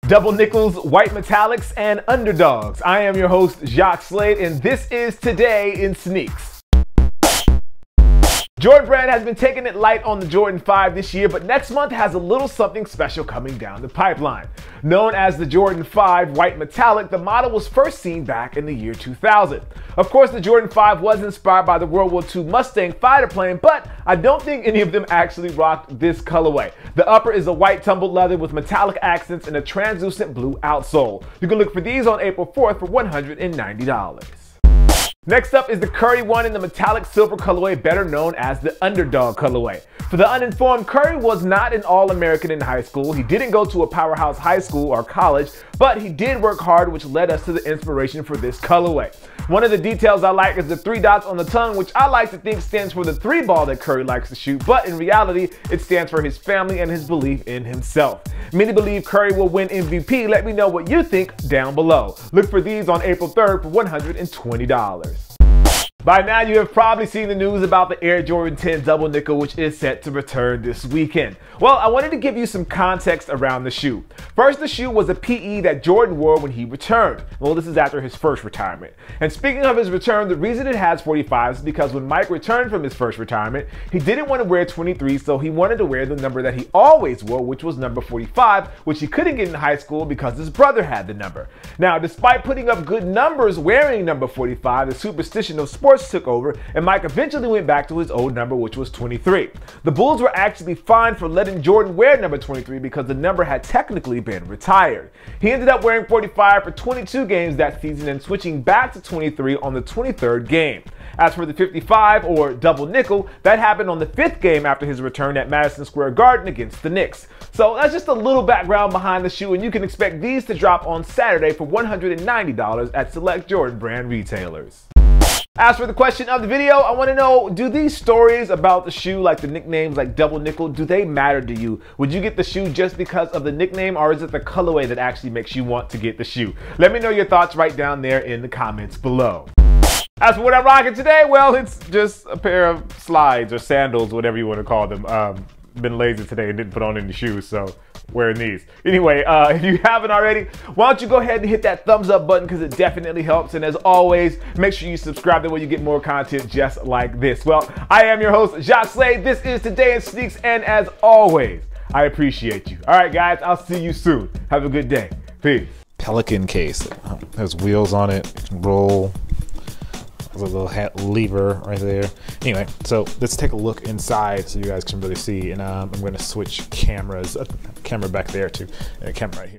Double nickels, white metallics, and underdogs. I am your host, Jacques Slade, and this is Today in Sneaks. Jordan Brand has been taking it light on the Jordan 5 this year, but next month has a little something special coming down the pipeline. Known as the Jordan 5 White Metallic, the model was first seen back in the year 2000. Of course, the Jordan 5 was inspired by the World War II Mustang fighter plane, but I don't think any of them actually rocked this colorway. The upper is a white tumbled leather with metallic accents and a translucent blue outsole. You can look for these on April 4th for $190. Next up is the Curry One in the metallic silver colorway, better known as the Underdog colorway. For the uninformed, Curry was not an All-American in high school. He didn't go to a powerhouse high school or college, but he did work hard, which led us to the inspiration for this colorway. One of the details I like is the 3 dots on the tongue, which I like to think stands for the 3 ball that Curry likes to shoot, but in reality, it stands for his family and his belief in himself. Many believe Curry will win MVP. Let me know what you think down below. Look for these on April 3rd for $120. By now, you have probably seen the news about the Air Jordan 10 double nickel, which is set to return this weekend. Well, I wanted to give you some context around the shoe. First, the shoe was a PE that Jordan wore when he returned. Well, this is after his first retirement. And speaking of his return, the reason it has 45s is because when Mike returned from his first retirement, he didn't want to wear 23, so he wanted to wear the number that he always wore, which was number 45, which he couldn't get in high school because his brother had the number. Now, despite putting up good numbers wearing number 45, the superstition of sports took over, and Mike eventually went back to his old number, which was 23. The Bulls were actually fined for letting Jordan wear number 23 because the number had technically been retired. He ended up wearing 45 for 22 games that season and switching back to 23 on the 23rd game. As for the 55 or double nickel, that happened on the 5th game after his return at Madison Square Garden against the Knicks. So that's just a little background behind the shoe, and you can expect these to drop on Saturday for $190 at select Jordan Brand retailers. As for the question of the video, I want to know, do these stories about the shoe, like the nicknames like double nickel, do they matter to you? Would you get the shoe just because of the nickname, or is it the colorway that actually makes you want to get the shoe? Let me know your thoughts right down there in the comments below. As for what I'm rocking today, well, it's just a pair of slides or sandals, whatever you want to call them. Been lazy today and didn't put on any shoes, so wearing these. Anyway, if you haven't already, why don't you go ahead and hit that thumbs up button, because it definitely helps. And as always, make sure you subscribe, that way you get more content just like this. Well, I am your host, Jacques Slade. This is Today in Sneaks, and as always, I appreciate you. All right, guys, I'll see you soon. Have a good day. Peace. Pelican case. It has wheels on it. You can roll. There's a little lever right there. Anyway, so let's take a look inside so you guys can really see. And I'm going to switch cameras. A camera back there too, and a camera right here.